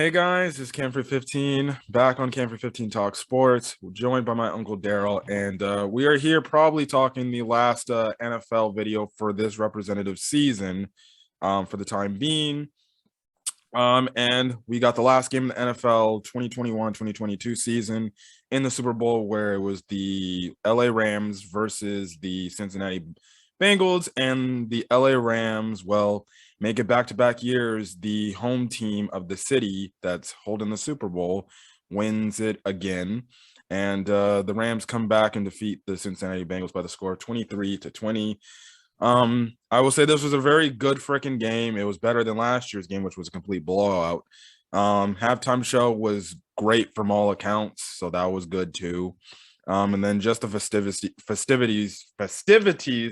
Hey guys, it's Camfrey 15 back on Camfrey 15 Talk Sports. We're joined by my Uncle Darrell, and we are here probably talking the last NFL video for this representative season for the time being. And we got the last game of the NFL 2021-2022 season in the Super Bowl, where it was the LA Rams versus the Cincinnati Bengals, and the LA Rams, well, make it back-to-back years. The home team of the city that's holding the Super Bowl wins it again. And the Rams come back and defeat the Cincinnati Bengals by the score of 23-20. I will say this was a very good freaking game. It was better than last year's game, which was a complete blowout. Halftime show was great from all accounts, so that was good too. And then just the festivities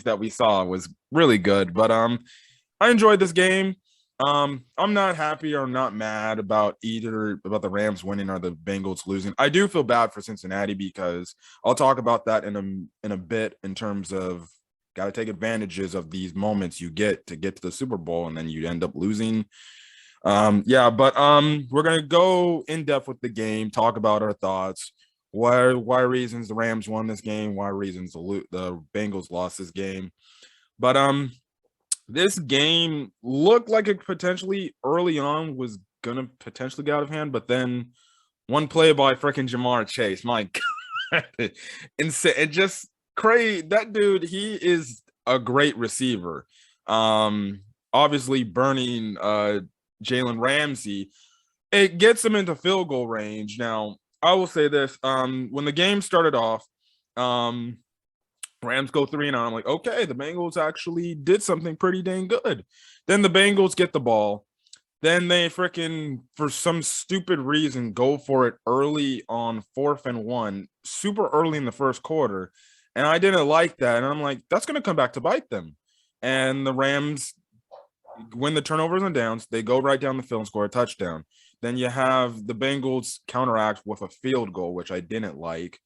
that we saw was really good. But I enjoyed this game. I'm not happy or not mad about either about the Rams winning or the Bengals losing. I do feel bad for Cincinnati because I'll talk about that in a bit in terms of got to take advantages of these moments you get to the Super Bowl, and then you end up losing. But we're gonna go in depth with the game, talk about our thoughts, why reasons the Rams won this game, why reasons the Bengals lost this game. But this game looked like it potentially early on was gonna potentially get out of hand, but then one play by freaking Jamar Chase, my God, insane! It just crazy. That dude, he is a great receiver. Obviously burning Jalen Ramsey, it gets him into field goal range. Now, I will say this: when the game started off, Rams go 3-0. I'm like, okay, the Bengals actually did something pretty dang good. Then the Bengals get the ball. Then they freaking, for some stupid reason, go for it early on 4th and 1, super early in the first quarter. And I didn't like that. And I'm like, that's going to come back to bite them. And the Rams win the turnovers and downs. They go right down the field and score a touchdown. Then you have the Bengals counteract with a field goal, which I didn't like.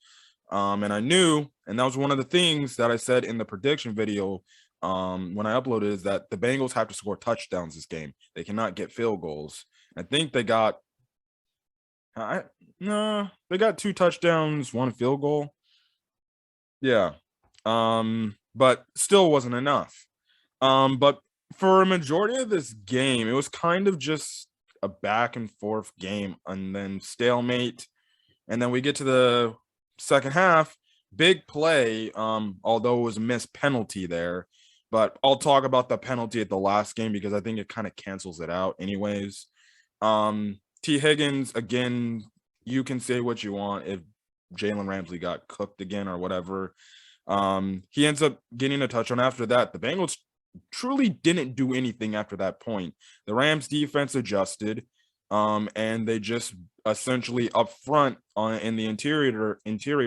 And I knew, and that was one of the things that I said in the prediction video when I uploaded, is that the Bengals have to score touchdowns this game. They cannot get field goals. I think they got, they got 2 touchdowns, 1 field goal. Yeah. But still wasn't enough. But for a majority of this game, it was kind of just a back and forth game and then stalemate. And then we get to the second half, big play, although it was a missed penalty there. But I'll talk about the penalty at the last game because I think it kind of cancels it out anyways. T. Higgins, again, you can say what you want if Jalen Ramsey got cooked again or whatever. He ends up getting a touchdown after that. The Bengals truly didn't do anything after that point. The Rams defense adjusted, and they just essentially up front in the interior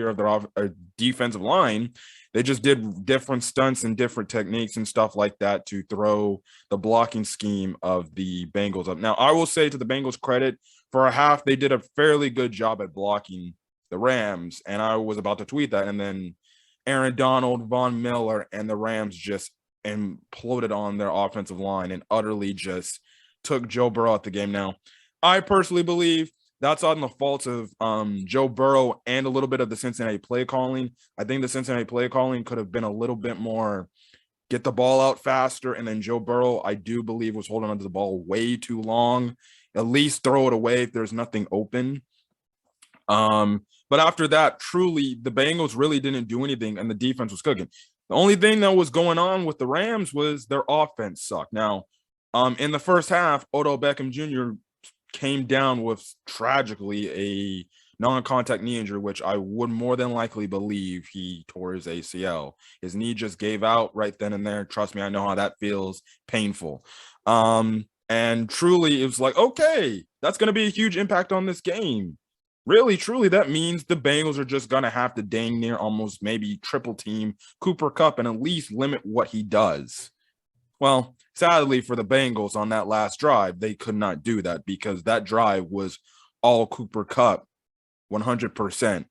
of their defensive line, they just did different stunts and different techniques and stuff like that to throw the blocking scheme of the Bengals up. Now, I will say, to the Bengals' credit, for a half, they did a fairly good job at blocking the Rams, and I was about to tweet that, and then Aaron Donald, Von Miller, and the Rams just imploded on their offensive line and utterly just took Joe Burrow out the game. Now, I personally believe that's on the fault of Joe Burrow and a little bit of the Cincinnati play calling. I think the Cincinnati play calling could have been a little bit more get the ball out faster, and then Joe Burrow, I do believe, was holding onto the ball way too long. At least throw it away if there's nothing open. But after that, truly, the Bengals really didn't do anything, and the defense was cooking. The only thing that was going on with the Rams was their offense sucked. Now, in the first half, Odell Beckham Jr. came down with tragically a non-contact knee injury, which I would more than likely believe he tore his ACL. His knee just gave out right then and there. Trust me, I know how that feels. Painful. And truly, it was like, okay, that's going to be a huge impact on this game. Really, truly, that means the Bengals are just going to have to dang near almost maybe triple team Cooper Kupp and at least limit what he does. Well, sadly for the Bengals on that last drive, they could not do that because that drive was all Cooper Kupp, 100%.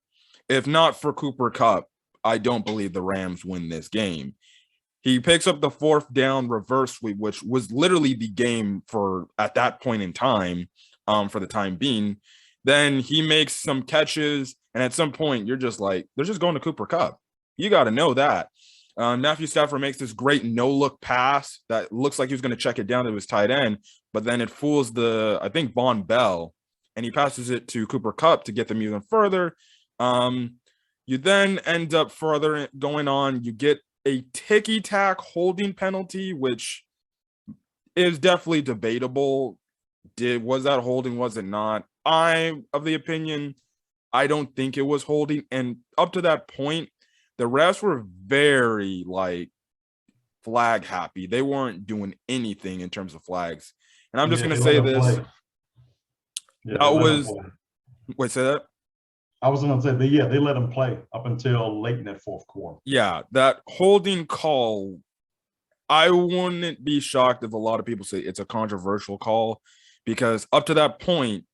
If not for Cooper Kupp, I don't believe the Rams win this game. He picks up the 4th down reverse sweep, which was literally the game for at that point in time. for the time being. Then he makes some catches, and at some point, you're just like, they're just going to Cooper Kupp. You got to know that. Matthew Stafford makes this great no-look pass that looks like he was going to check it down to his tight end, but then it fools I think, Von Bell, and he passes it to Cooper Kupp to get them even further. You then end up further going on. You get a ticky-tack holding penalty, which is definitely debatable. Was that holding? Was it not? I'm of the opinion I don't think it was holding. And up to that point, the refs were very flag happy. They weren't doing anything in terms of flags. And I'm just going to say this. Yeah, that was wait, say that. I was going to say, they let him play up until late in that fourth quarter. Yeah, that holding call, I wouldn't be shocked if a lot of people say it's a controversial call, because up to that point,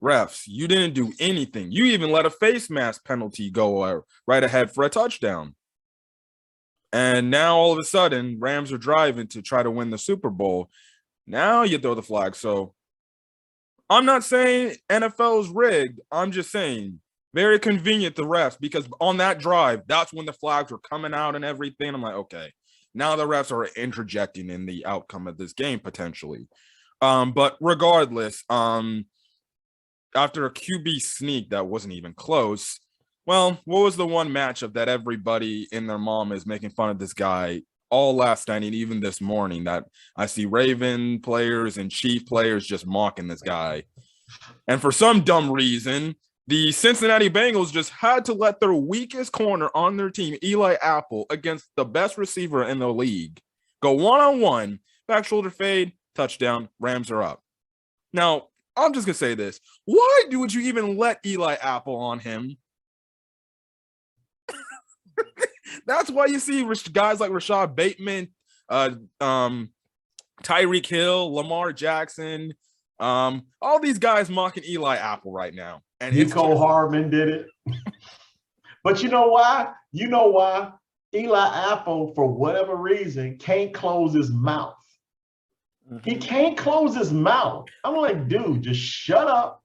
refs, you didn't do anything. You even let a face mask penalty go right ahead for a touchdown. And now all of a sudden, Rams are driving to try to win the Super Bowl. Now you throw the flag. So I'm not saying NFL is rigged. I'm just saying very convenient to refs, because on that drive, that's when the flags were coming out and everything. I'm like, okay, now the refs are interjecting in the outcome of this game potentially. But regardless, after a QB sneak that wasn't even close, well, what was the one matchup that everybody and their mom is making fun of this guy all last night and even this morning, that I see Raven players and Chief players just mocking this guy? And for some dumb reason, the Cincinnati Bengals just had to let their weakest corner on their team, Eli Apple, against the best receiver in the league, go one-on-one, back shoulder fade, touchdown, Rams are up. Now, I'm just going to say this. Why would you even let Eli Apple on him? That's why you see guys like Rashad Bateman, Tyreek Hill, Lamar Jackson, all these guys mocking Eli Apple right now. And Nico Hardman did it. But you know why? Eli Apple, for whatever reason, can't close his mouth. He can't close his mouth. I'm like, dude, just shut up.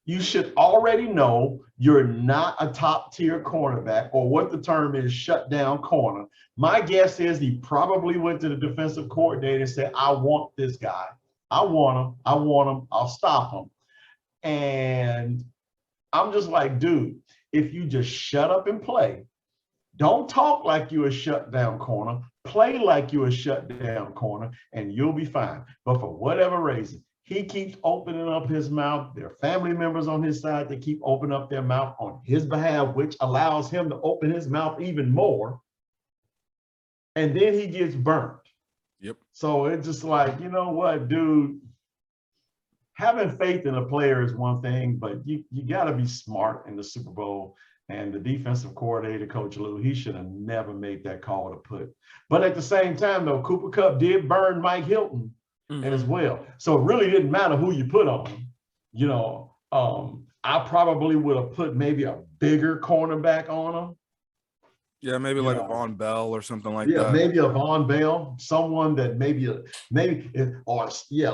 You should already know you're not a top-tier cornerback, or what the term is, shut down corner. My guess is he probably went to the defensive coordinator and said, I want this guy. I want him. I'll stop him. And I'm just like, dude, if you just shut up and play, don't talk like you're a shut down corner, play like you're a shut down corner, and you'll be fine. But for whatever reason, he keeps opening up his mouth. There are family members on his side that keep opening up their mouth on his behalf, which allows him to open his mouth even more. And then he gets burnt. Yep. So it's just like, you know what, dude? Having faith in a player is one thing, but you got to be smart in the Super Bowl. And the defensive coordinator, Coach Lou, he should have never made that call to put. But at the same time, though, Cooper Kupp did burn Mike Hilton as well. So it really didn't matter who you put on him. You know, I probably would have put maybe a bigger cornerback on him. Yeah, maybe like a Von Bell or something like that. Yeah, maybe a Von Bell, someone that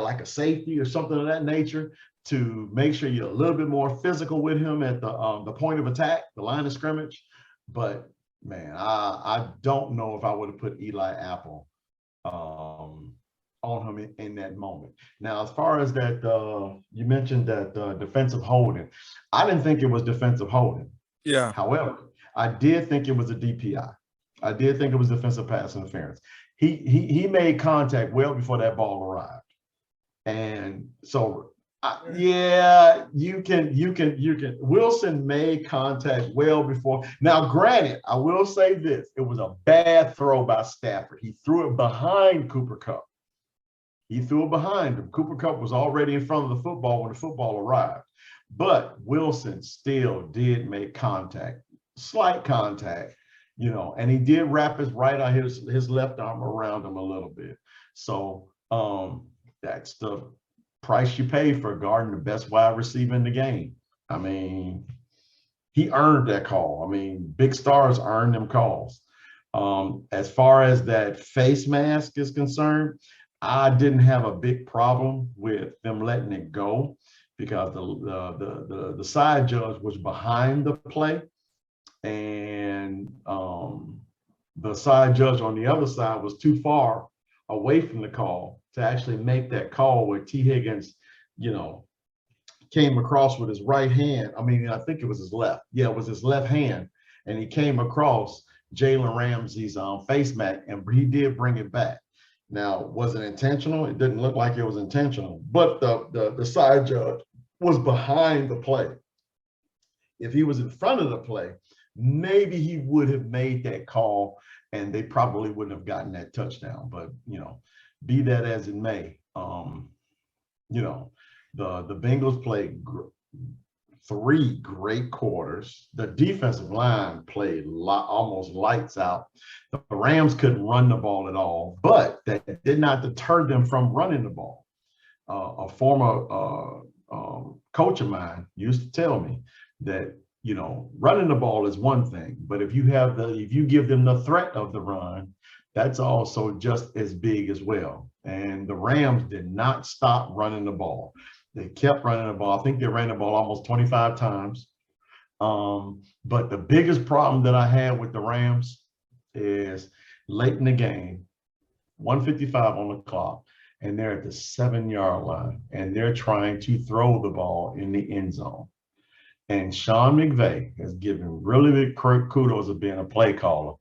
like a safety or something of that nature, to make sure you're a little bit more physical with him at the point of attack, the line of scrimmage. But man, I don't know if I would have put Eli Apple on him in that moment. Now, as far as that, you mentioned that defensive holding. I didn't think it was defensive holding. Yeah. However, I did think it was a DPI. I did think it was defensive pass interference. He made contact well before that ball arrived. And so you can. Wilson made contact well before. Now, granted, I will say this: it was a bad throw by Stafford. He threw it behind Cooper Kupp. He threw it behind him. Cooper Kupp was already in front of the football when the football arrived. But Wilson still did make contact, slight contact, and he did wrap his his left arm around him a little bit. So that's the price you pay for guarding the best wide receiver in the game. I mean, he earned that call. I mean, big stars earn them calls. As far as that face mask is concerned, I didn't have a big problem with them letting it go, because the side judge was behind the play, and the side judge on the other side was too far away from the call to actually make that call where T. Higgins, came across with his right hand. I mean, I think it was his left. Yeah, it was his left hand. And he came across Jalen Ramsey's face mat, and he did bring it back. Now, was it intentional? It didn't look like it was intentional, but the side judge was behind the play. If he was in front of the play, maybe he would have made that call and they probably wouldn't have gotten that touchdown. But, be that as it may, the Bengals played 3 great quarters. The defensive line played almost lights out. The Rams couldn't run the ball at all, but that did not deter them from running the ball. A former coach of mine used to tell me that, running the ball is one thing, but if you give them the threat of the run, that's also just as big as well. And the Rams did not stop running the ball. They kept running the ball. I think they ran the ball almost 25 times. But the biggest problem that I had with the Rams is late in the game, 1:55 on the clock, and they're at the 7-yard line, and they're trying to throw the ball in the end zone. And Sean McVay has given really big kudos of being a play caller.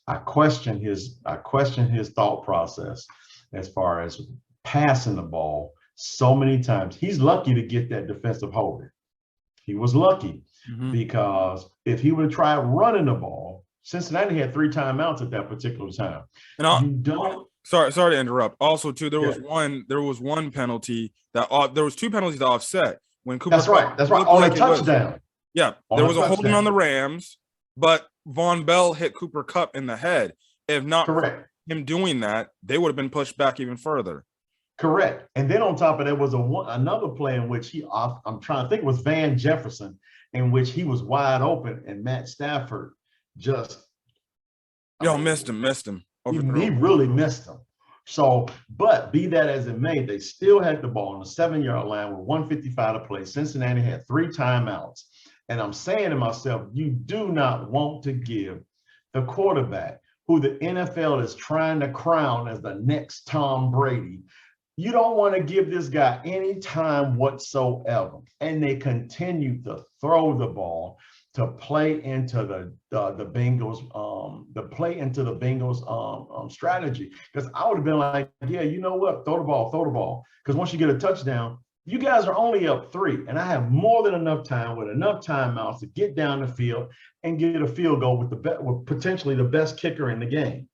I question his thought process as far as passing the ball so many times. He's lucky to get that defensive holding. He was lucky because if he would have tried running the ball, Cincinnati had 3 timeouts at that particular time. And sorry to interrupt. Also, too, there was one penalty there was 2 penalties to offset when Cooper. That's right. On a touchdown. There was a holding on the Rams, but Von Bell hit Cooper Kupp in the head. If not for him doing that, they would have been pushed back even further. Correct. And then on top of that was another play in which I'm trying to think it was Van Jefferson, in which he was wide open and Matt Stafford missed him. He really missed him. So, but be that as it may, they still had the ball on the 7-yard line with 1:55 to play. Cincinnati had 3 timeouts. And I'm saying to myself, you do not want to give the quarterback who the NFL is trying to crown as the next Tom Brady, you don't want to give this guy any time whatsoever. And they continue to throw the ball to play into the Bengals, strategy. Because I would have been like, yeah, you know what? Throw the ball. Because once you get a touchdown, you guys are only up 3, and I have more than enough time with enough timeouts to get down the field and get a field goal with potentially the best kicker in the game.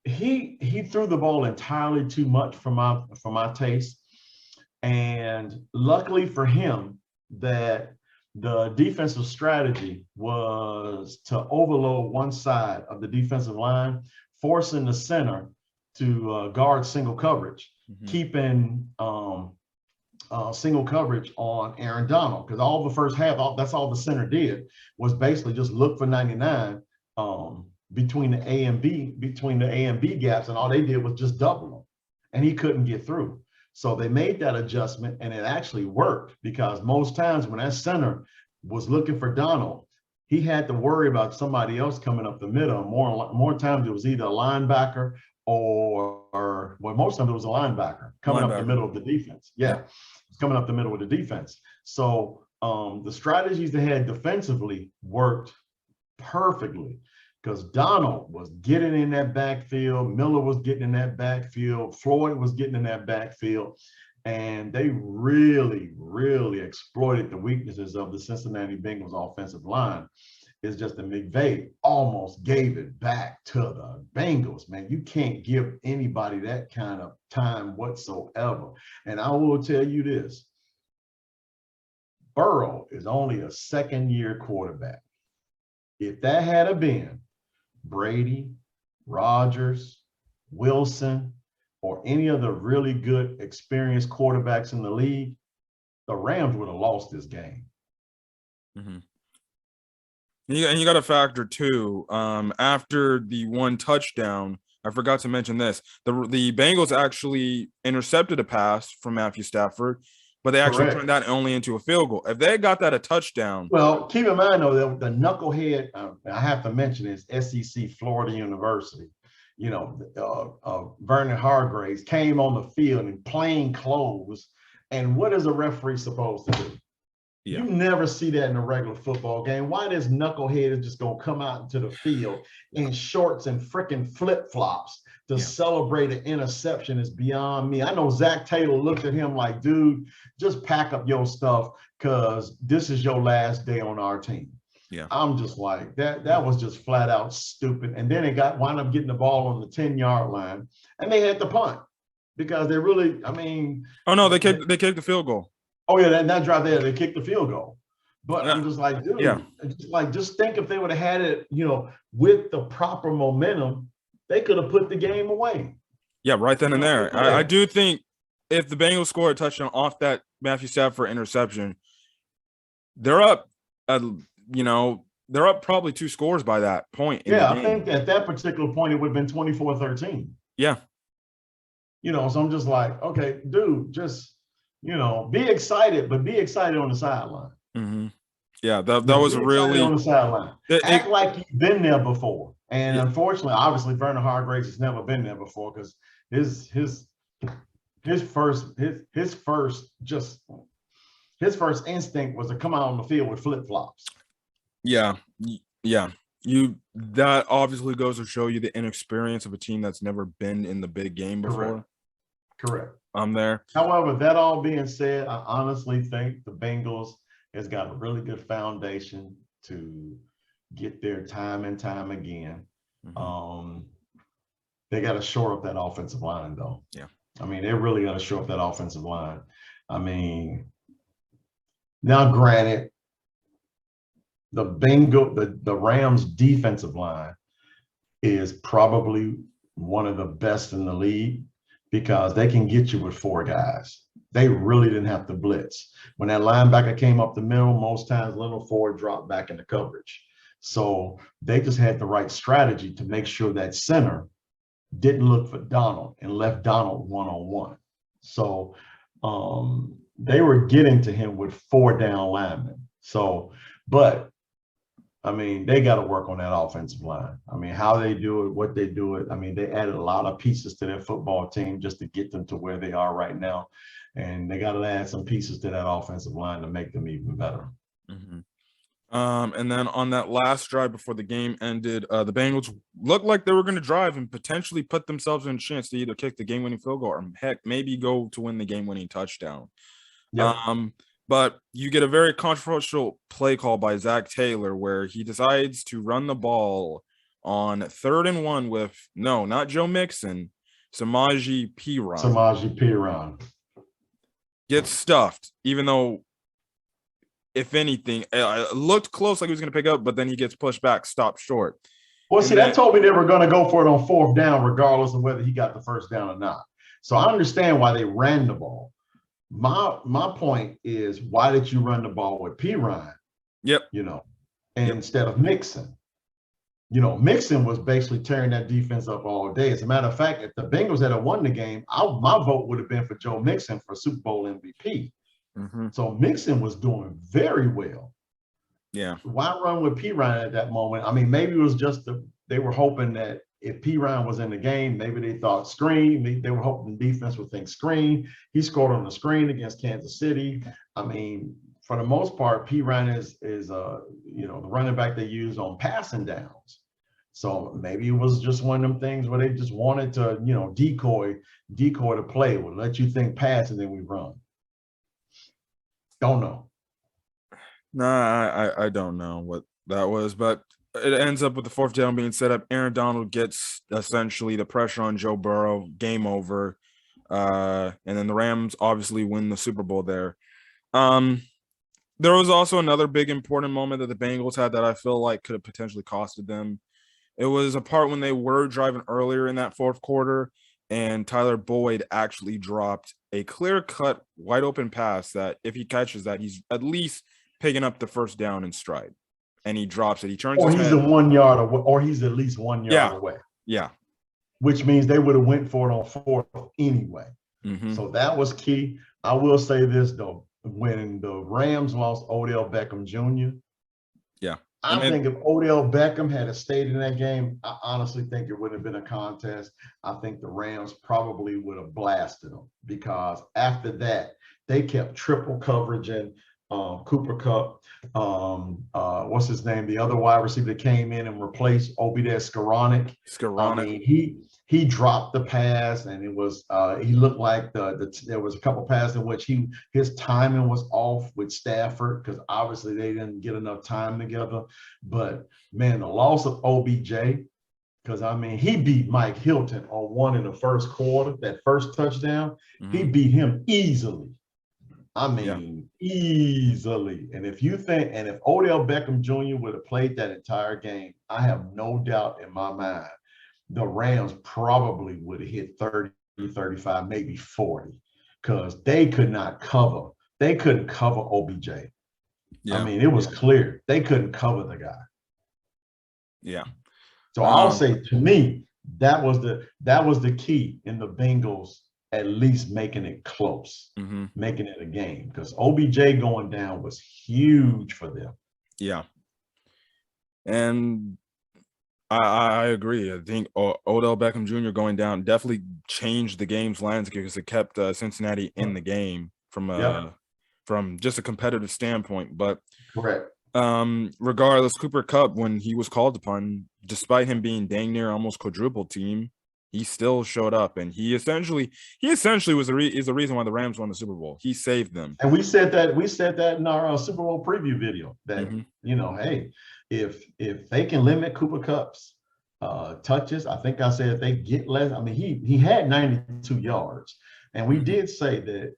He threw the ball entirely too much for my taste, and luckily for him that the defensive strategy was to overload one side of the defensive line, forcing the center to guard single coverage, keeping single coverage on Aaron Donald, because all the first half, that's all the center did was basically just look for 99 between the A and B gaps, and all they did was just double them, and he couldn't get through. So they made that adjustment, and it actually worked, because most times when that center was looking for Donald, he had to worry about somebody else coming up the middle. More times it was either a linebacker or most of it was a linebacker coming up the middle of the defense. Yeah, it's coming up the middle of the defense. So the strategies they had defensively worked perfectly, because Donald was getting in that backfield, Miller was getting in that backfield, Floyd was getting in that backfield, and they really, really exploited the weaknesses of the Cincinnati Bengals offensive line. It's just that McVay almost gave it back to the Bengals, man. You can't give anybody that kind of time whatsoever. And I will tell you this, Burrow is only a second-year quarterback. If that had been Brady, Rodgers, Wilson, or any of the really good experienced quarterbacks in the league, the Rams would have lost this game. And you got to factor too, after the one touchdown, I forgot to mention this, the Bengals actually intercepted a pass from Matthew Stafford, but they actually Correct. turned that only into a field goal. If they had got that a touchdown. Well, keep in mind, though, that the knucklehead, I have to mention, is SEC Florida University. Vernon Hargraves came on the field in plain clothes. And what is a referee supposed to do? Yeah. You never see that in a regular football game. Why this knucklehead is just going to come out into the field in shorts and freaking flip-flops to celebrate an interception is beyond me. I know Zach Taylor looked at him like, dude, just pack up your stuff because this is your last day on our team. Yeah, I'm just like, that was just flat out stupid. And then it wound up getting the ball on the 10-yard line, and they had to punt because they really, oh no, they kicked the field goal. Oh yeah, that drive there, they kicked the field goal. But I'm just like, dude, just think if they would have had it, with the proper momentum, they could have put the game away. Yeah, right then and there. I do think if the Bengals score a touchdown off that Matthew Stafford interception, they're up. They're up probably 2 scores by that point. Yeah, I think at that particular point it would have been 24-13. Yeah. So I'm just like, okay, dude, just be excited, but be excited on the sideline. Mm-hmm. Yeah, that was really on the sideline. Act like you've been there before. And unfortunately, obviously, Vernon Hargraves has never been there before because his first instinct was to come out on the field with flip-flops. Yeah. That obviously goes to show you the inexperience of a team that's never been in the big game before. Correct. I'm there. However, that all being said, I honestly think the Bengals has got a really good foundation to get there time and time again. Mm-hmm. They got to shore up that offensive line, though. Yeah. They really got to shore up that offensive line. Now granted, the Rams defensive line is probably one of the best in the league because they can get you with 4 guys. They really didn't have to blitz. When that linebacker came up the middle, most times Leonard Ford dropped back into coverage. So they just had the right strategy to make sure that center didn't look for Donald and left Donald one-on-one. So they were getting to him with 4 down linemen. But they got to work on that offensive line. How they do it, what they do it. They added a lot of pieces to their football team just to get them to where they are right now. And they got to add some pieces to that offensive line to make them even better. Mm-hmm. And then on that last drive before the game ended, the Bengals looked like they were going to drive and potentially put themselves in a chance to either kick the game-winning field goal or heck, maybe go to win the game-winning touchdown. Yep. But you get a very controversial play call by Zach Taylor where he decides to run the ball on 3rd and 1 with, no, not Joe Mixon, Samaje Perine. Gets stuffed, even though, if anything, it looked close like he was going to pick up, but then he gets pushed back, stopped short. Well, see, that told me they were going to go for it on 4th down, regardless of whether he got the first down or not. So I understand why they ran the ball. My point is, why did you run the ball with Perine? Yep. Instead of Mixon? Mixon was basically tearing that defense up all day. As a matter of fact, if the Bengals had won the game, my vote would have been for Joe Mixon for Super Bowl MVP. Mm-hmm. So Mixon was doing very well. Yeah. Why run with Perine at that moment? Maybe it was just they were hoping that if Perine was in the game, maybe they thought screen. They were hoping the defense would think screen. He scored on the screen against Kansas City. For the most part, Perine is the running back they use on passing downs. So maybe it was just one of them things where they just wanted to, decoy the play. We'll let you think pass and then we run. Don't know. Nah, I don't know what that was, but it ends up with the 4th down being set up. Aaron Donald gets essentially the pressure on Joe Burrow, game over. And then the Rams obviously win the Super Bowl there. There was also another big important moment that the Bengals had that I feel like could have potentially costed them. It was a part when they were driving earlier in that 4th quarter, and Tyler Boyd actually dropped a clear-cut, wide-open pass that if he catches that, he's at least picking up the first down in stride. And he drops it. He turns his head. Or he's 1 yard away, or he's at least 1 yard away. Yeah. Which means they would have went for it on 4th anyway. Mm-hmm. So that was key. I will say this though, when the Rams lost Odell Beckham Jr., Yeah. I think if Odell Beckham had stayed in that game, I honestly think it would have been a contest. I think the Rams probably would have blasted them because after that, they kept triple coverage and Cooper Kupp, what's his name? The other wide receiver that came in and replaced Obida Skoranek. I mean, he dropped the pass, and it was he looked like there was a couple passes in which his timing was off with Stafford because obviously they didn't get enough time together. But man, the loss of OBJ, because I mean he beat Mike Hilton on one in the first quarter, that first touchdown, he beat him easily. I mean, easily. And if Odell Beckham Jr. would have played that entire game, I have no doubt in my mind, the Rams probably would have hit 30, 35, maybe 40, because they could not cover. They couldn't cover OBJ. Yeah. I mean, it was clear. They couldn't cover the guy. Yeah. So I'll say, to me, that was the key in the Bengals at least making it close, making it a game, because OBJ going down was huge for them. Yeah. And I agree. I think Odell Beckham Jr. going down definitely changed the game's landscape because it kept Cincinnati in the game from just a competitive standpoint. But correct. Regardless, Cooper Kupp, when he was called upon, despite him being dang near almost quadruple team, he still showed up, and he essentially was the reason why the Rams won the Super Bowl. He saved them. And we said that in our Super Bowl preview video that hey, if they can limit Cooper Kupp's touches, I think I said if they get less. I mean, he had 92 yards, and we did say that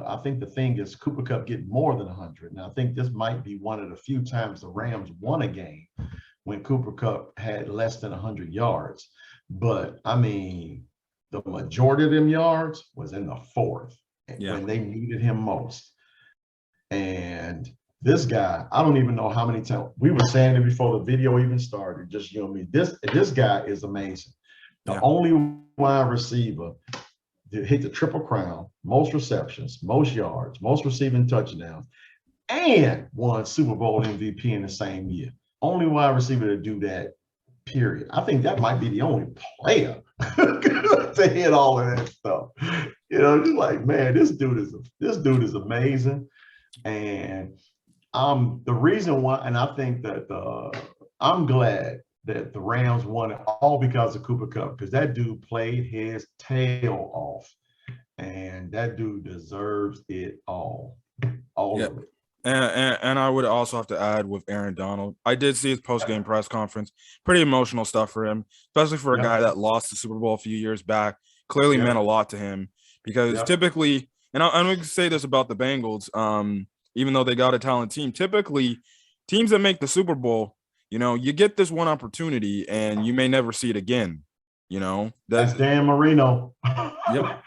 I think the thing is Cooper Kupp getting more than 100. And I think this might be one of the few times the Rams won a game when Cooper Kupp had less than 100 yards. But I mean, the majority of them yards was in the fourth when they needed him most. And this guy, I don't even know how many times we were saying it before the video even started. Just me. This guy is amazing. The only wide receiver to hit the Triple Crown, most receptions, most yards, most receiving touchdowns, and won Super Bowl MVP in the same year. Only wide receiver to do that. Period. I think that might be the only player to hit all of that stuff. Just like, man, this dude is amazing. And the reason why, and I think that I'm glad that the Rams won it all because of Cooper Kupp, because that dude played his tail off, and that dude deserves it all of it. And I would also have to add with Aaron Donald. I did see his post-game press conference. Pretty emotional stuff for him, especially for a guy that lost the Super Bowl a few years back. Clearly meant a lot to him because typically, and I'm going to say this about the Bengals, even though they got a talented team, typically teams that make the Super Bowl, you get this one opportunity and you may never see it again. That's Dan Marino. Yep.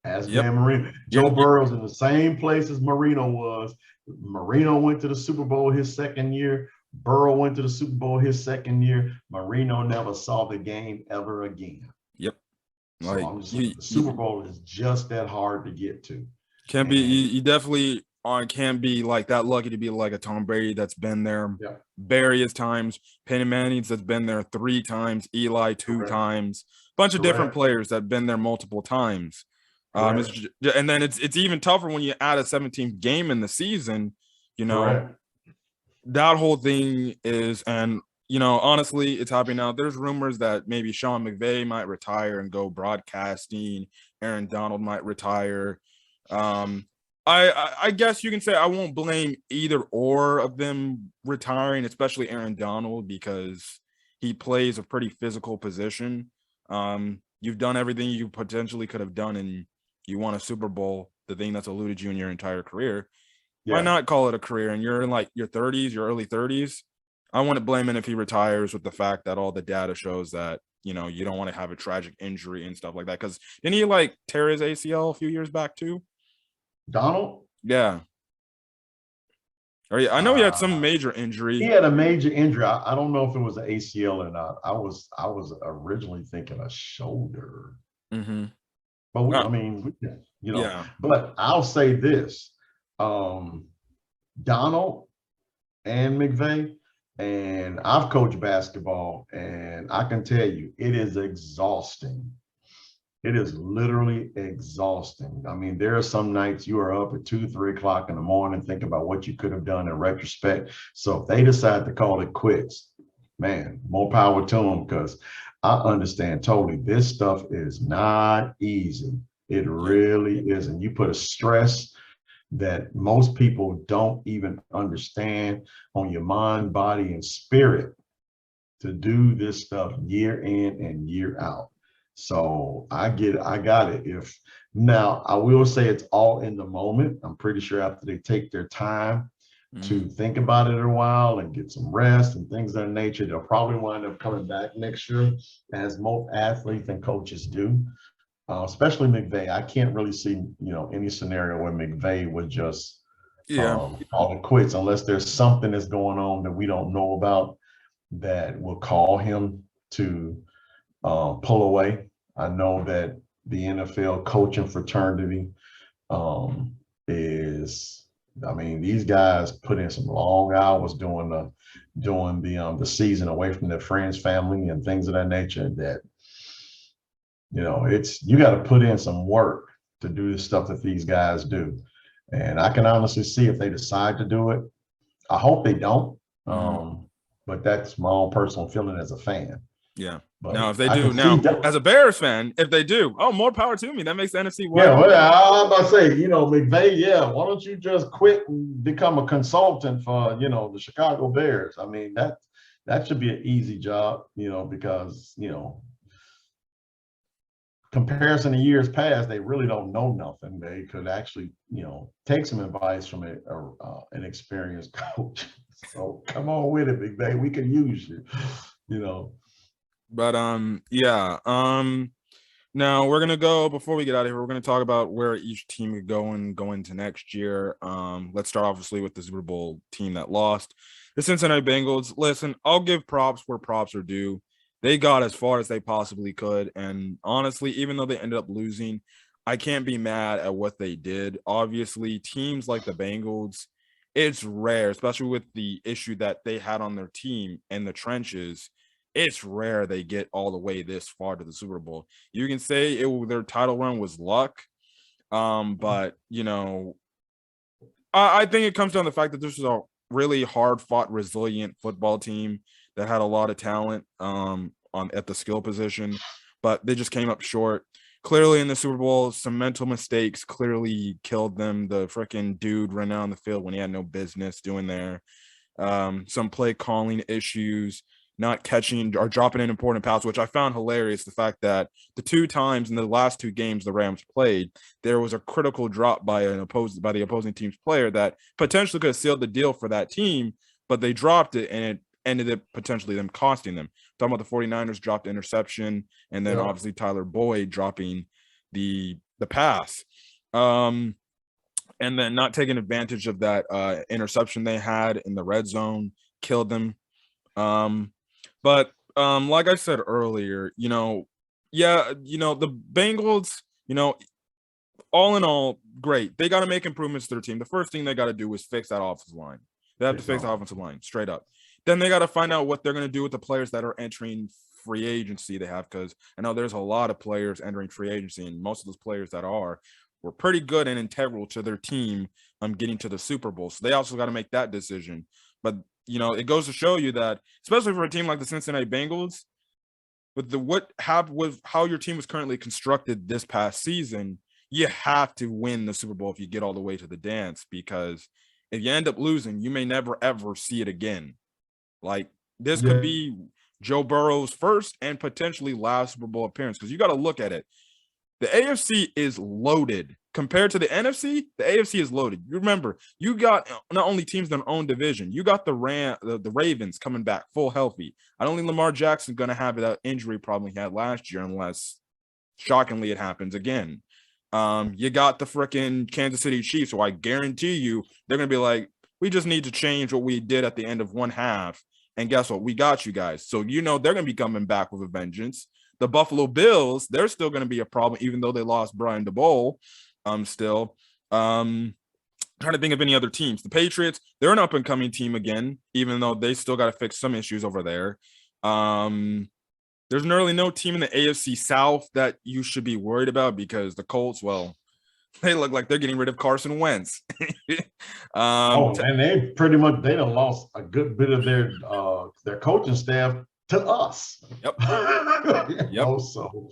Dan Marino. Joe Burrow's in the same place as Marino was. Marino went to the Super Bowl his second year. Burrow went to the Super Bowl his second year. Marino never saw the game ever again. Yep. So I'm just saying, the Super Bowl is just that hard to get to. Can't be. You definitely can't be like that lucky to be like a Tom Brady that's been there various times. Peyton Manning's that's been there 3 times. Eli 2 times. Bunch of different players that've been there multiple times. And then it's even tougher when you add a 17th game in the season, that whole thing is, and honestly, it's happening now. There's rumors that maybe Sean McVay might retire and go broadcasting. Aaron Donald might retire. I guess you can say I won't blame either or of them retiring, especially Aaron Donald, because he plays a pretty physical position. You've done everything you potentially could have done, and you won a Super Bowl, the thing that's eluded you in your entire career. Why not call it a career? And you're in like your 30s, your early 30s. I wouldn't blame him if he retires with the fact that all the data shows that, you don't want to have a tragic injury and stuff like that. Because didn't he tear his ACL a few years back too? Donald? Yeah. I know he had some major injury. He had a major injury. I don't know if it was an ACL or not. I was originally thinking a shoulder. Mm-hmm. But Yeah. But I'll say this, Donald and McVay, and I've coached basketball, and I can tell you, it is exhausting. It is literally exhausting. I mean, there are some nights you are up at 2, 3 o'clock in the morning thinking about what you could have done in retrospect. So if they decide to call it quits, man, more power to them, because I understand totally. This stuff is not easy. It really isn't. You put a stress that most people don't even understand on your mind, body, and spirit to do this stuff year in and year out. So I got it. If now I will say it's all in the moment. I'm pretty sure after they take their time to think about it a while and get some rest and things of that nature, they'll probably wind up coming back next year, as most athletes and coaches do. Especially McVay. I can't really see, any scenario where McVay would just call it quits unless there's something that's going on that we don't know about that will call him to pull away. I know that the NFL coaching fraternity is, I mean, these guys put in some long hours doing the season away from their friends, family, and things of that nature. That it's, you got to put in some work to do the stuff that these guys do. And I can honestly see if they decide to do it. I hope they don't. But that's my own personal feeling as a fan. Yeah. But now, if they do, now as a Bears fan, if they do, more power to me. That makes the NFC wide. Yeah, well, I was about to say, McVay, yeah, why don't you just quit and become a consultant for, the Chicago Bears? I mean, that should be an easy job, because, comparison to years past, they really don't know nothing. They could actually, take some advice from an experienced coach. So come on with it, McVay. We can use you, But now we're gonna go, before we get out of here, we're gonna talk about where each team could go into next year. Let's start obviously with the Super Bowl team that lost, the Cincinnati Bengals. Listen, I'll give props where props are due. They got as far as they possibly could, and honestly, even though they ended up losing, I can't be mad at what they did. Obviously, teams like the Bengals, it's rare, especially with the issue that they had on their team in the trenches. It's rare they get all the way this far to the Super Bowl. You can say their title run was luck, but I think it comes down to the fact that this was a really hard-fought, resilient football team that had a lot of talent at the skill position, but they just came up short. Clearly in the Super Bowl, some mental mistakes clearly killed them. The freaking dude ran out on the field when he had no business doing there. Some play calling issues, not catching or dropping an important pass, which I found hilarious. The fact that the 2 times in the last 2 games the Rams played, there was a critical drop by the opposing team's player that potentially could have sealed the deal for that team, but they dropped it and it ended up potentially them costing them. Talking about the 49ers dropped interception, and then obviously Tyler Boyd dropping the pass. And then not taking advantage of that interception they had in the red zone killed them. But like I said earlier, the Bengals, all in all, great. They got to make improvements to their team. The first thing they got to do is fix that offensive line. They have to fix the offensive line straight up. Then they got to find out what they're going to do with the players that are entering free agency they have, because I know there's a lot of players entering free agency, and most of those players that were pretty good and integral to their team getting to the Super Bowl. So they also got to make that decision. But it goes to show you that, especially for a team like the Cincinnati Bengals, with how your team was currently constructed this past season, you have to win the Super Bowl if you get all the way to the dance, because if you end up losing, you may never ever see it again. Like, this could be Joe Burrow's first and potentially last Super Bowl appearance, because you got to look at it. The AFC is loaded compared to the NFC. The AFC is loaded. You remember, you got not only teams in their own division, you got the Ravens coming back full healthy. I don't think Lamar Jackson's going to have that injury problem he had last year, unless shockingly it happens again. You got the freaking Kansas City Chiefs, so I guarantee you they're going to be like, we just need to change what we did at the end of one half. And guess what? We got you guys. So, they're going to be coming back with a vengeance. The Buffalo Bills, they're still going to be a problem, even though they lost Brian DeBole. Still. Trying to think of any other teams. The Patriots, they're an up and coming team again, even though they still got to fix some issues over there. There's really no team in the AFC South that you should be worried about because the Colts, well, they look like they're getting rid of Carson Wentz. And they done lost a good bit of their coaching staff to us. Yep. So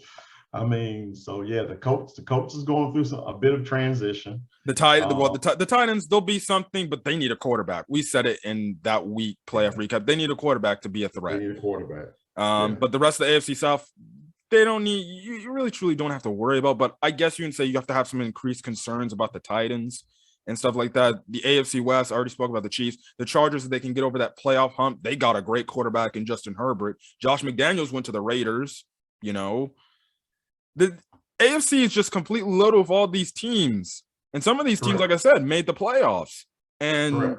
I mean, so yeah, the coach is going through a bit of transition. The Titans, they'll be something, but they need a quarterback. We said it in that week playoff recap. They need a quarterback to be a threat. They need a quarterback. But the rest of the AFC South, they don't need. You really truly don't have to worry about. But I guess you can say you have to have some increased concerns about the Titans and stuff like that. The AFC West, I already spoke about the Chiefs. The Chargers, if they can get over that playoff hump, they got a great quarterback in Justin Herbert. Josh McDaniels went to the Raiders. You know, the AFC is just completely loaded with all these teams. And some of these teams, like I said, made the playoffs. And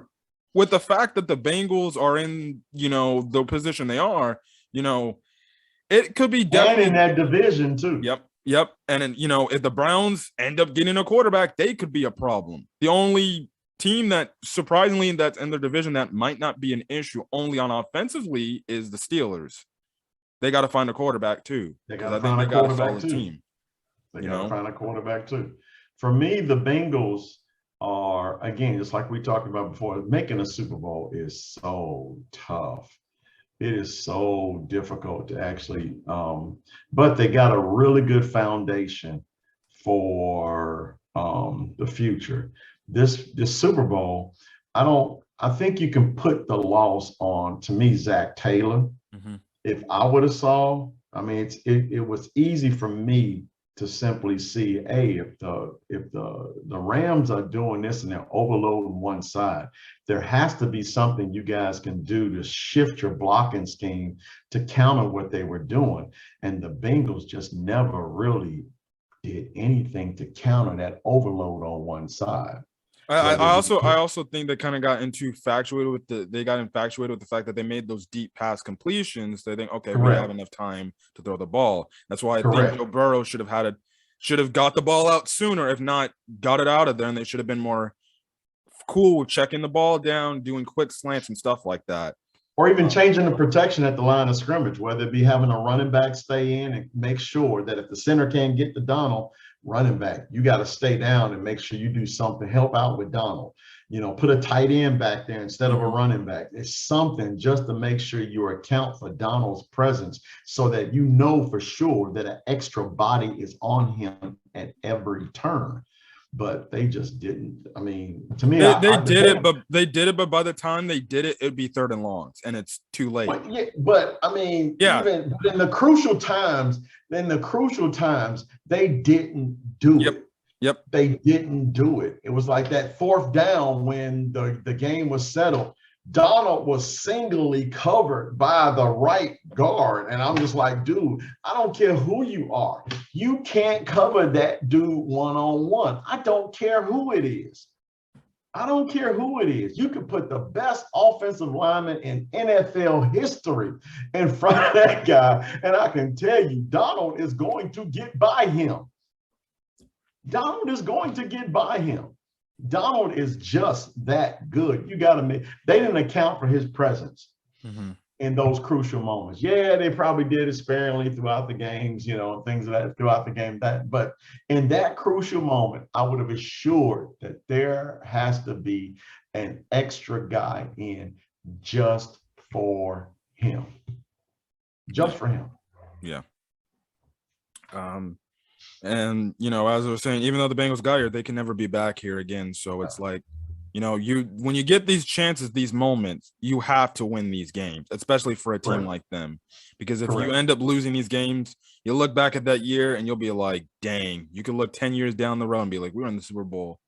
with the fact that the Bengals are in, the position they are, it could be definitely in that division too. Yep. And then, if the Browns end up getting a quarterback, they could be a problem. The only team that surprisingly that's in their division that might not be an issue only on offensively is the Steelers. They got to find a quarterback too. They got to find a quarterback too. They got to find a quarterback too. For me, the Bengals are, again, just like we talked about before, making a Super Bowl is so tough. It is so difficult to actually, but they got a really good foundation for the future. This Super Bowl, I think you can put the loss on, to me, Zach Taylor. Mm-hmm. If I would have saw, it was easy for me to simply see, hey, if the Rams are doing this and they're overloading one side, there has to be something you guys can do to shift your blocking scheme to counter what they were doing. And the Bengals just never really did anything to counter that overload on one side. I also think they kind of got infatuated with the fact that they made those deep pass completions. They think, okay, we have enough time to throw the ball. That's why I think Joe Burrow should have got the ball out sooner. If not, got it out of there, and they should have been more cool with checking the ball down, doing quick slants and stuff like that. Or even changing the protection at the line of scrimmage, whether it be having a running back stay in and make sure that if the center can't get to Donald, running back, you got to stay down and make sure you do something, help out with Donald. Put a tight end back there instead of a running back. It's something just to make sure you account for Donald's presence so that you know for sure that an extra body is on him at every turn. But they just didn't. To me, they did it, but by the time they did it, it'd be 3rd and longs, and it's too late. Even in the crucial times, they didn't do it. Yep. They didn't do it. It was like that 4th down when the game was settled. Donald was singly covered by the right guard. And I'm just like, dude, I don't care who you are. You can't cover that dude one-on-one. I don't care who it is. You could put the best offensive lineman in NFL history in front of that guy. And I can tell you, Donald is going to get by him. Donald is just that good. They didn't account for his presence in those crucial moments. Yeah, they probably did it sparingly throughout the games, things of that throughout the game. But in that crucial moment, I would have assured that there has to be an extra guy in just for him. Just for him. Yeah. And, as I was saying, even though the Bengals got here, they can never be back here again. So it's like, when you get these chances, these moments, you have to win these games, especially for a team like them. Because if you end up losing these games, you'll look back at that year and you'll be like, dang, you could look 10 years down the road and be like, we were in the Super Bowl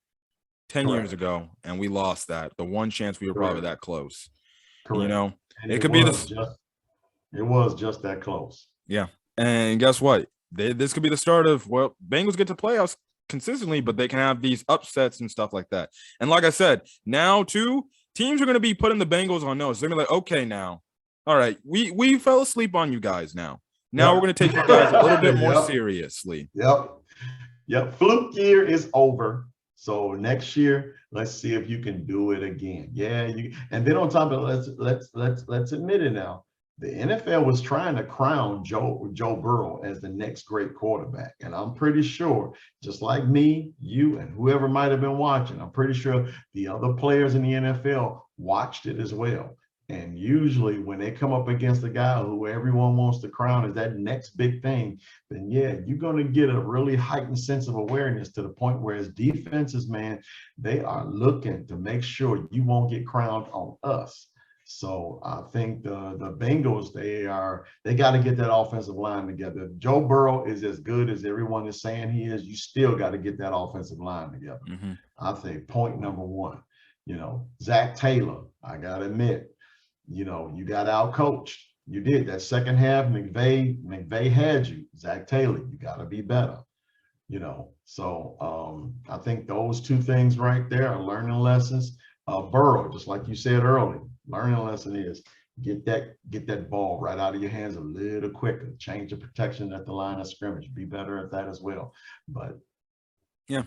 10 years ago and we lost that. The one chance we were probably that close. It could be this. It was just that close. Yeah. And guess what? This could be the start of, Bengals get to playoffs consistently, but they can have these upsets and stuff like that. And like I said, now too, teams are going to be putting the Bengals on notice. They're going to be like, okay, now, all right, we fell asleep on you guys now. Now we're going to take you guys a little bit more seriously. Yep. Yep, fluke year is over. So next year, let's see if you can do it again. Yeah, and then on top of it, let's admit it now. The NFL was trying to crown Joe Burrow as the next great quarterback. And I'm pretty sure, just like me, you, and whoever might have been watching, I'm pretty sure the other players in the NFL watched it as well. And usually when they come up against the guy who everyone wants to crown as that next big thing, then yeah, you're going to get a really heightened sense of awareness to the point where as defenses, man, they are looking to make sure you won't get crowned on us. So I think the Bengals, they got to get that offensive line together. If Joe Burrow is as good as everyone is saying he is, you still got to get that offensive line together. I think point number one, Zach Taylor, I got to admit, you got out-coached. You did. That second half, McVay had you. Zach Taylor, you got to be better. So I think those two things right there are learning lessons. Burrow, just like you said earlier, learning lesson is get that ball right out of your hands a little quicker. Change the protection at the line of scrimmage. Be better at that as well. But yeah.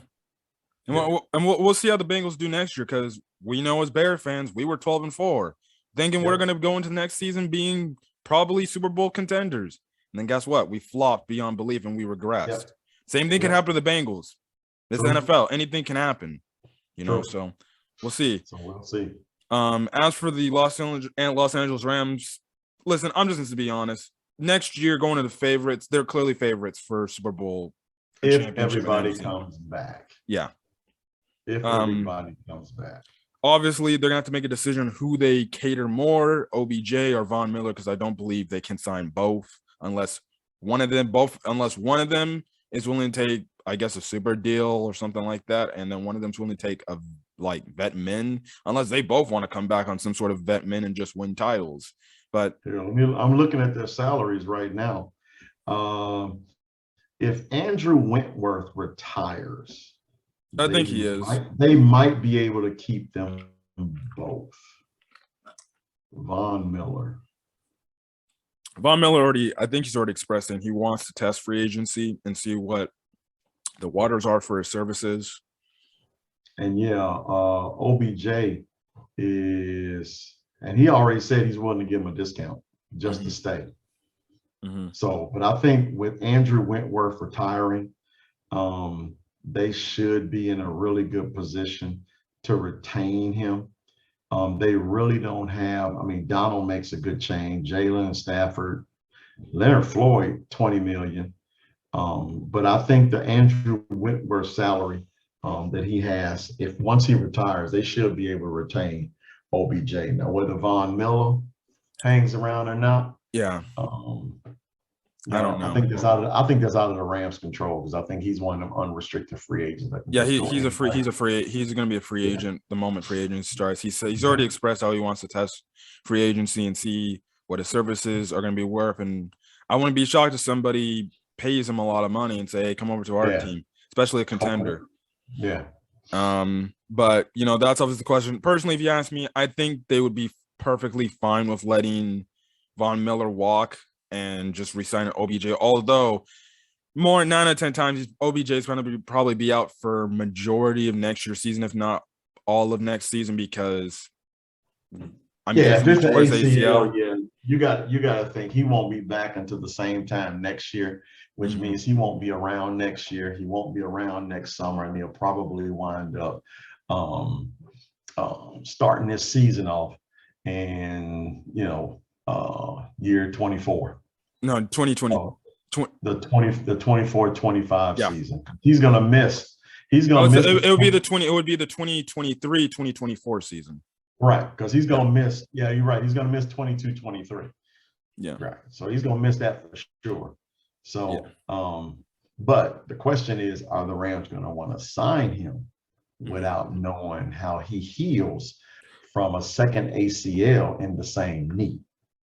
And we'll see how the Bengals do next year, because we know as Bear fans, we were 12-4. Thinking we're going to go into next season being probably Super Bowl contenders. And then guess what? We flopped beyond belief and we regressed. Same thing can happen to the Bengals. This NFL, anything can happen, so we'll see. So we'll see. As for the Los Angeles Rams, listen, I'm just going to be honest. Next year, going to the favorites, they're clearly favorites for Super Bowl. If everybody comes back. Yeah. If everybody comes back. Obviously, they're going to have to make a decision who they cater more, OBJ or Von Miller, because I don't believe they can sign both unless one of them is willing to take, I guess, a super deal or something like that, and then one of them's willing to take a vet min, unless they both want to come back on some sort of vet min and just win titles. But I'm looking at their salaries right now. If Andrew Whitworth retires, I think he is. They might be able to keep them both. Von Miller I think he's already expressed that he wants to test free agency and see what the waters are for his services. And OBJ is, and he already said he's willing to give him a discount just to stay. So, but I think with Andrew Whitworth retiring, they should be in a really good position to retain him. They really don't have, Donald makes a good change, Jalen Stafford, Leonard Floyd, $20 million. But I think the Andrew Whitworth salary that he has, if once he retires, they should be able to retain OBJ. Now, whether Von Miller hangs around or not, I don't know. I think that's out of the Rams' control, because I think he's one of them unrestricted free agents. He's going to be a free agent the moment free agency starts. He's already expressed how he wants to test free agency and see what his services are going to be worth. And I wouldn't be shocked if somebody pays him a lot of money and say, "Hey, come over to our team," especially a contender. But that's obviously the question. Personally, if you ask me, I think they would be perfectly fine with letting Von Miller walk and just re-signing OBJ. Although more 9 out of 10 times, OBJ is going to probably be out for majority of next year's season, if not all of next season, because if it's the ACL, you got to think he won't be back until the same time next year, which means he won't be around next year. He won't be around next summer, and he'll probably wind up starting this season off in year 24. No, 2020. The 24-25 season. He's gonna miss. It would be the 2023-2024 season. Right, because he's gonna miss. Yeah, you're right. He's gonna miss 22-23. Yeah. Right. So he's gonna miss that for sure. So but the question is, are the Rams gonna want to sign him without knowing how he heals from a second ACL in the same knee?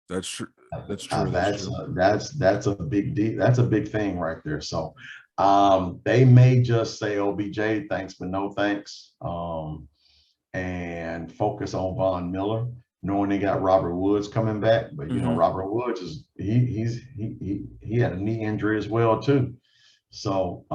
That's true. That's true. That's a big deal. That's a big thing right there. So they may just say, OBJ, thanks, but no thanks. And focus on Von Miller, knowing they got Robert Woods coming back. But Robert Woods he had a knee injury as well too. So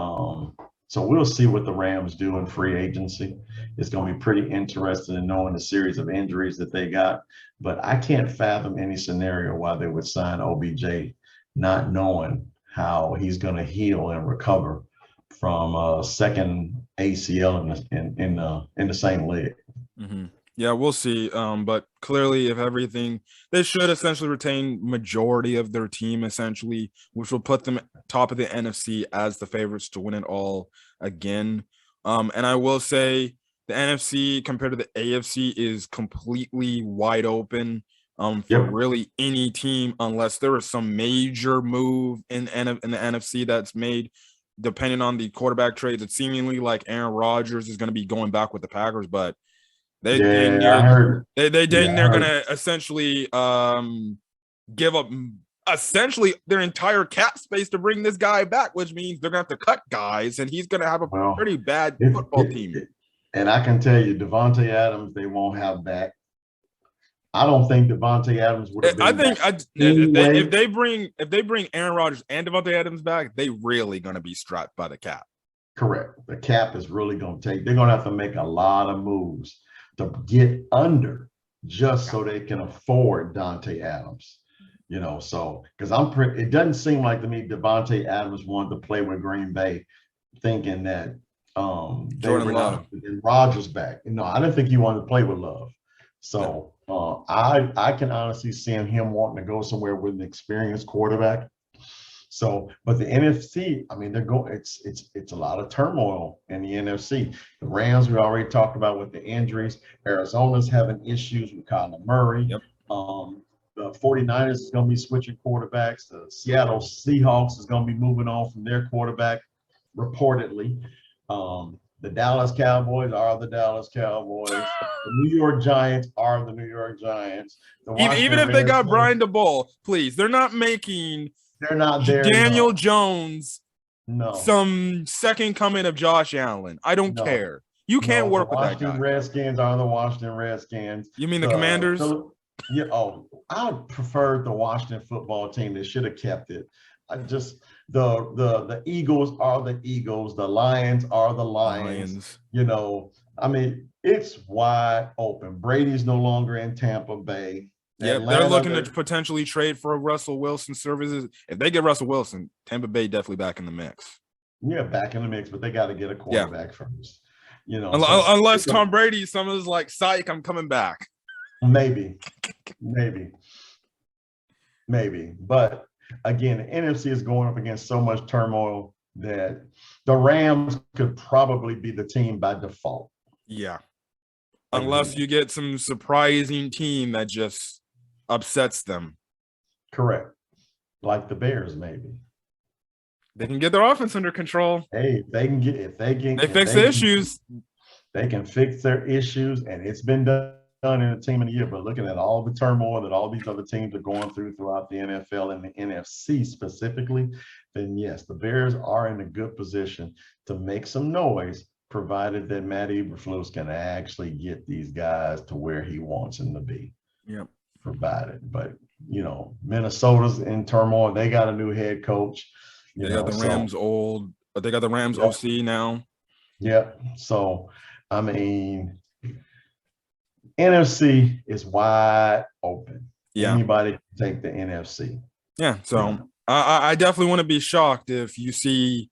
So we'll see what the Rams do in free agency. It's going to be pretty interesting in knowing the series of injuries that they got. But I can't fathom any scenario why they would sign OBJ, not knowing how he's going to heal and recover from a second ACL in the same leg. Mm-hmm. Yeah, we'll see. But clearly, if everything, they should essentially retain majority of their team, essentially, which will put them top of the NFC as the favorites to win it all again. And I will say the NFC compared to the AFC is completely wide open. For Yep. really any team, unless there is some major move in the NFC that's made, depending on the quarterback trades. It's seemingly like Aaron Rodgers is going to be going back with the Packers, but they dang Yeah, I near heard. they Yeah, dang I near heard. gonna essentially give up essentially their entire cap space to bring this guy back, which means they're gonna have to cut guys, and he's gonna have a Well, pretty bad if, football team. and I can tell you, Devontae Adams, they won't have back. I don't think Devontae Adams would have I been think back if anyway. they bring Aaron Rodgers and Devontae Adams back, they really gonna be strapped by the cap. Correct. The cap is really going to take, they're going to have to make a lot of moves to get under just so they can afford Dante Adams. So because it doesn't seem like to me Devontae Adams wanted to play with Green Bay, thinking that they Jordan were Love. not getting Rodgers back. I didn't think he wanted to play with Love. So I can honestly see him wanting to go somewhere with an experienced quarterback. So, but the NFC, I mean, they're going. It's a lot of turmoil in the NFC. The Rams, we already talked about with the injuries. Arizona's having issues with Kyler Murray. Yep. The 49ers is going to be switching quarterbacks. The Seattle Seahawks is going to be moving on from their quarterback, reportedly. The Dallas Cowboys are the Dallas Cowboys. The New York Giants are the New York Giants. The Even Washington if they got Redskins, Brian DeBall, please, they're not making they're not there. Daniel No. Jones No. some second coming of Josh Allen. I don't care. You can't work with that guy. The Washington Redskins are the Washington Redskins. You mean the Commanders? Yeah. Oh, I preferred the Washington football team. They should have kept it. I just the Eagles are the Eagles. The Lions are the Lions. I mean, it's wide open. Brady's no longer in Tampa Bay. Yeah, they're looking to potentially trade for Russell Wilson services. If they get Russell Wilson, Tampa Bay definitely back in the mix. Yeah, back in the mix, but they got to get a quarterback first. Unless Tom Brady, someone's like, "Psych, I'm coming back." Maybe. But again, the NFC is going up against so much turmoil that the Rams could probably be the team by default. Yeah. Unless you get some surprising team that just upsets them. Correct. Like the Bears, maybe. They can get their offense under control. Hey, they fix the issues. They can fix their issues, and it's been done in a team of the year. But looking at all the turmoil that all these other teams are going through throughout the NFL and the NFC specifically, then yes, the Bears are in a good position to make some noise, provided that Matt Eberflus can actually get these guys to where he wants them to be. Yep. Provided. But, Minnesota's in turmoil. They got a new head coach. They got the Rams they got the Rams OC now. Yep. So, I mean, NFC is wide open. Yeah. Anybody can take the NFC. Yeah. So I definitely want to be shocked if you see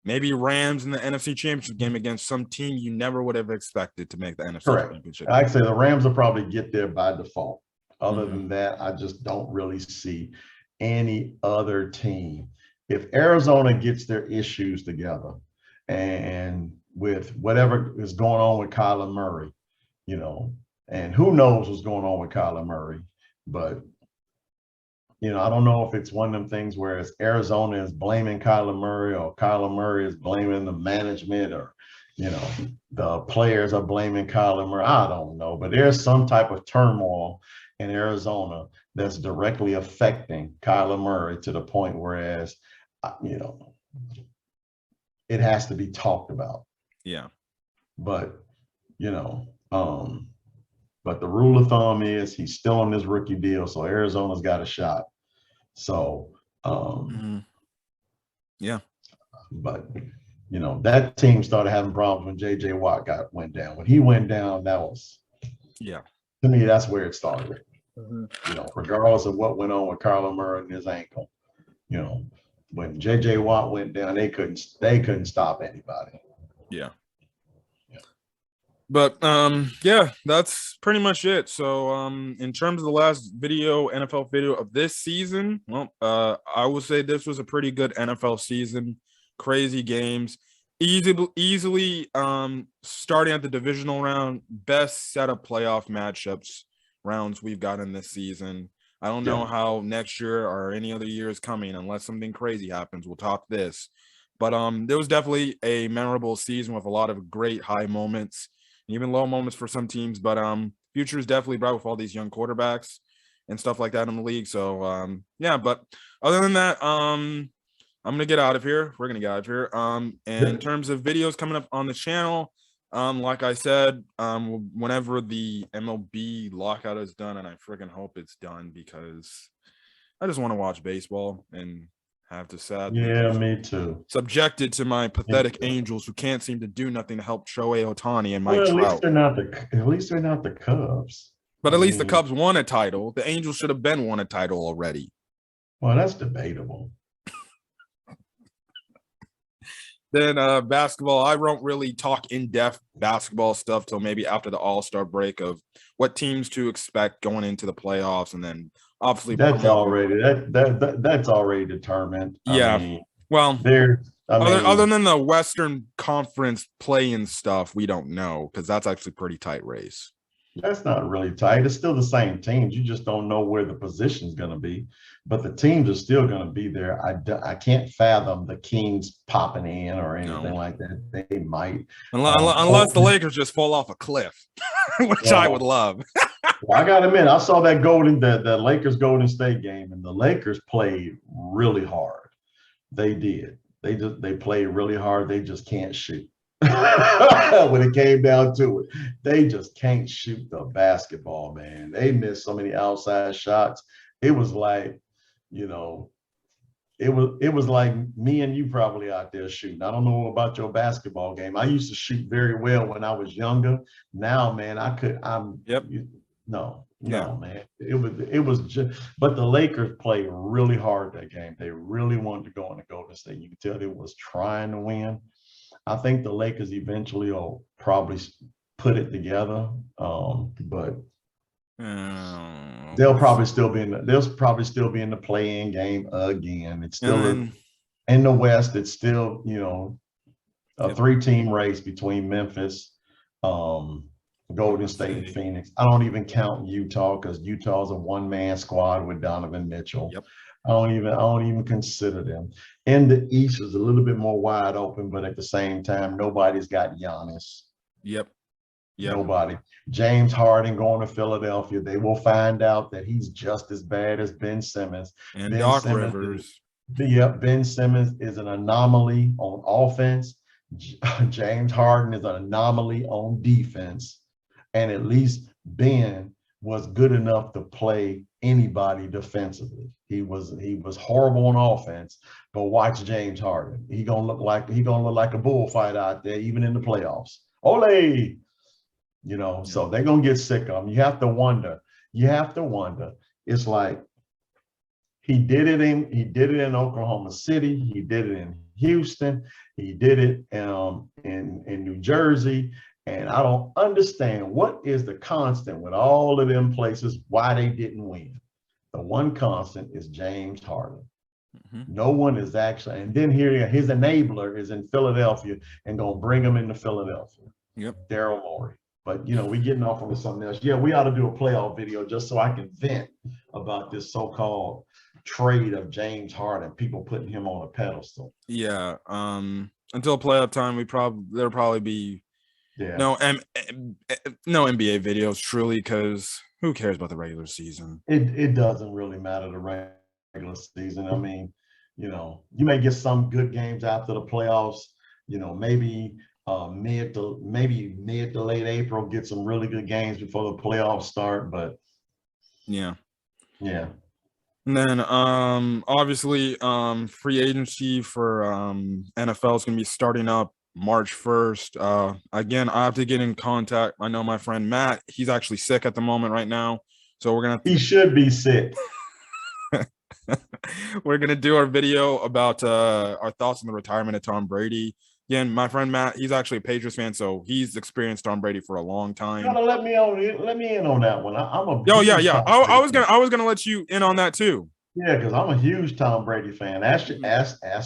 maybe Rams in the NFC Championship game against some team you never would have expected to make the NFC Championship game. I'd say the Rams will probably get there by default. Other than that, I just don't really see any other team. If Arizona gets their issues together and with whatever is going on with Kyler Murray, and who knows what's going on with Kyler Murray, but I don't know if it's one of them things where it's Arizona is blaming Kyler Murray or Kyler Murray is blaming the management or, the players are blaming Kyler Murray. I don't know, but there's some type of turmoil in Arizona that's directly affecting Kyler Murray to the point whereas, it has to be talked about. Yeah. But, but the rule of thumb is he's still on this rookie deal, so Arizona's got a shot. So, yeah. But that team started having problems when J.J. Watt went down. When he went down, that was, Yeah. to me, that's where it started. Mm-hmm. Regardless of what went on with Kyler Murray and his ankle, when J.J. Watt went down, they couldn't stop anybody. Yeah. But yeah, that's pretty much it. So in terms of the last NFL video of this season, well, I would say this was a pretty good NFL season. Crazy games, easily starting at the divisional round, best set of playoff matchups rounds we've gotten this season. I don't know how next year or any other year is coming unless something crazy happens. We'll talk this. But there was definitely a memorable season with a lot of great high moments, even low moments for some teams, but future is definitely bright with all these young quarterbacks and stuff like that in the league. So yeah, but other than that, I'm gonna get out of here. We're gonna get out of here. And in terms of videos coming up on the channel, like I said, whenever the MLB lockout is done, and I freaking hope it's done because I just want to watch baseball and have to sadly me too. Subjected to my pathetic Angels who can't seem to do nothing to help Shohei Ohtani and Mike Trout. At least they're not the Cubs. But at least the Cubs won a title. The Angels should have been won a title already. Well, that's debatable. Then basketball, I won't really talk in-depth basketball stuff till maybe after the All-Star break of what teams to expect going into the playoffs, and then obviously that's already determined. Yeah. Other than the Western Conference play-in stuff, we don't know because that's actually pretty tight race. That's not really tight. It's still the same teams. You just don't know where the position is going to be, but the teams are still going to be there. I can't fathom the Kings popping in or anything like that. They might, unless the Lakers just fall off a cliff, which I would love. Well, I got to admit, I saw that the Lakers Golden State game, and the Lakers played really hard. They did. They played really hard. They just can't shoot. When it came down to it, they just can't shoot the basketball, man. They missed so many outside shots. It was like, it was like me and you probably out there shooting. I don't know about your basketball game. I used to shoot very well when I was younger. Now, man, no, man. It was just, but the Lakers played really hard that game. They really wanted to go into Golden State. You could tell they was trying to win. I think the Lakers eventually will probably put it together, but they'll probably still be in the play-in game again. It's still in the West. It's still a 3-team race between Memphis, Golden State, and Phoenix. I don't even count Utah because Utah's a one-man squad with Donovan Mitchell. Yep. I don't even consider them. And the East is a little bit more wide open, but at the same time, nobody's got Giannis. Yep. Nobody. James Harden going to Philadelphia. They will find out that he's just as bad as Ben Simmons. And Doc Rivers. Ben Simmons is an anomaly on offense. James Harden is an anomaly on defense. And at least Ben was good enough to play anybody defensively. He was horrible on offense, but watch James Harden. He gonna look like a bullfight out there, even in the playoffs. Ole, so they're gonna get sick of him. You have to wonder. It's like he did it in Oklahoma City. He did it in Houston. He did it in New Jersey. And I don't understand what is the constant with all of them places why they didn't win. The one constant is James Harden. Mm-hmm. No one is actually, and then here his enabler is in Philadelphia and gonna bring him into Philadelphia. Yep. Daryl Morey. But we getting off on something else. Yeah, we ought to do a playoff video just so I can vent about this so-called trade of James Harden, people putting him on a pedestal. Yeah. Until playoff time, there'll probably be no NBA videos truly, because who cares about the regular season? It doesn't really matter the regular season. I mean, you may get some good games after the playoffs. Maybe mid to late April, get some really good games before the playoffs start. But yeah. And then obviously free agency for NFL is gonna be starting up March 1st. Again, I have to get in contact. I know my friend Matt, he's actually sick at the moment right now. So we're gonna have He should be sick. we're gonna do our video about our thoughts on the retirement of Tom Brady. Again, my friend Matt, he's actually a Patriots fan, so he's experienced Tom Brady for a long You time. gotta let me in on that one. I'm a Oh yeah, huge yeah. Tom Brady fan. I was gonna let you in on that too. Yeah, because I'm a huge Tom Brady fan. Ask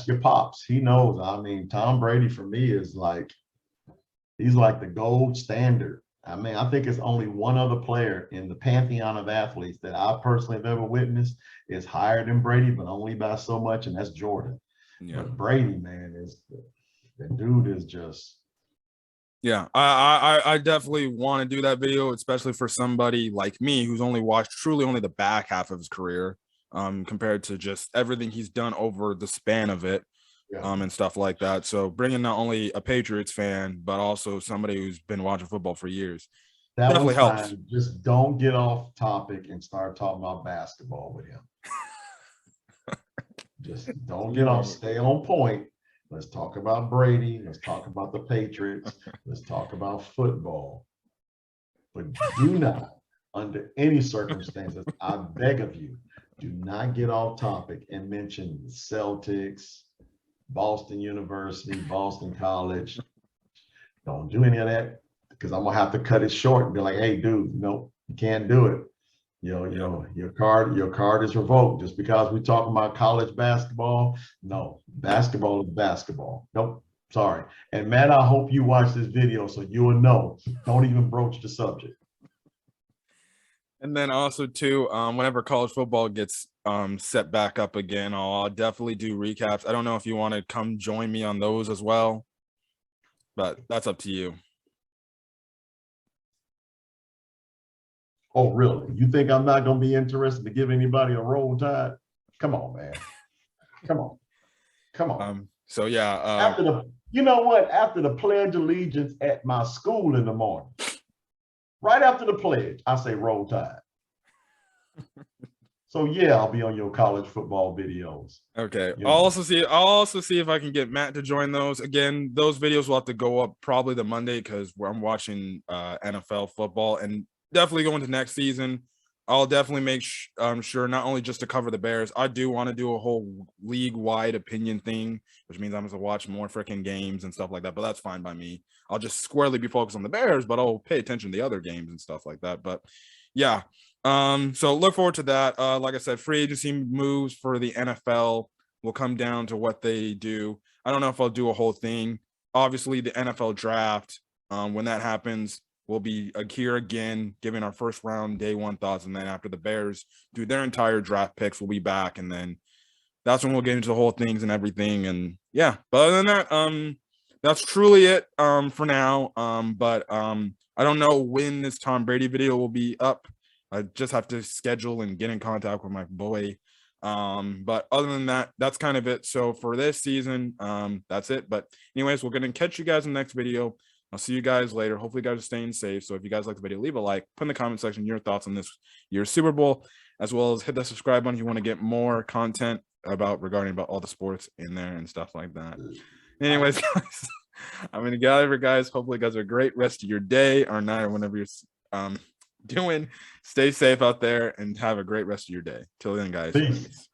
your pops. He knows. I mean, Tom Brady for me is like he's like the gold standard. I mean, I think it's only one other player in the pantheon of athletes that I personally have ever witnessed is higher than Brady, but only by so much, and that's Jordan. Yeah. But Brady, man, is the dude is just. Yeah, I definitely want to do that video, especially for somebody like me who's only watched truly only the back half of his career, compared to just everything he's done over the span of it, Yeah. and stuff like that. So bringing not only a Patriots fan but also somebody who's been watching football for years That definitely one's helps. fine. Just don't get off topic and start talking about basketball with him. Just don't get off. Stay on point. Let's talk about Brady. Let's talk about the Patriots. Let's talk about football. But do not, under any circumstances, I beg of you, do not get off topic and mention the Celtics, Boston University, Boston College. Don't do any of that because I'm gonna have to cut it short and be like, hey, dude, no, you can't do it. Your card is revoked just because we talking about college basketball. No, basketball is basketball. Nope, sorry. And Matt, I hope you watch this video so you will know. Don't even broach the subject. And then also too, whenever college football gets set back up again, I'll definitely do recaps. I don't know if you want to come join me on those as well, but that's up to you. Oh, really? You think I'm not going to be interested to give anybody a roll tide? Come on, man. Come on. Come on. So yeah. You know what? After the Pledge of Allegiance at my school in the morning, right after the pledge, I say roll tide. So yeah, I'll be on your college football videos. Okay. I'll also see if I can get Matt to join those. Again, those videos will have to go up probably the Monday because I'm watching NFL football and definitely going to next season. I'll definitely make sure not only just to cover the Bears, I do want to do a whole league-wide opinion thing, which means I'm going to watch more freaking games and stuff like that, but that's fine by me. I'll just squarely be focused on the Bears, but I'll pay attention to the other games and stuff like that. But yeah, so look forward to that. Like I said, free agency moves for the NFL will come down to what they do. I don't know if I'll do a whole thing. Obviously, the NFL draft, when that happens, we'll be here again, giving our first round day one thoughts. And then after the Bears do their entire draft picks, we'll be back. And then that's when we'll get into the whole things and everything. And yeah, but other than that, that's truly it for now. But I don't know when this Tom Brady video will be up. I just have to schedule and get in contact with my boy. But other than that, that's kind of it. So for this season, that's it. But anyways, we're going to catch you guys in the next video. I'll see you guys later. Hopefully you guys are staying safe. So if you guys like the video, leave a like, put in the comment section your thoughts on this year's Super Bowl, as well as hit that subscribe button if you want to get more content regarding about all the sports in there and stuff like that. Anyways, guys, I'm going to get out of here, guys. Hopefully you guys have a great rest of your day or night or whenever you're doing. Stay safe out there and have a great rest of your day. Till then, guys. Peace.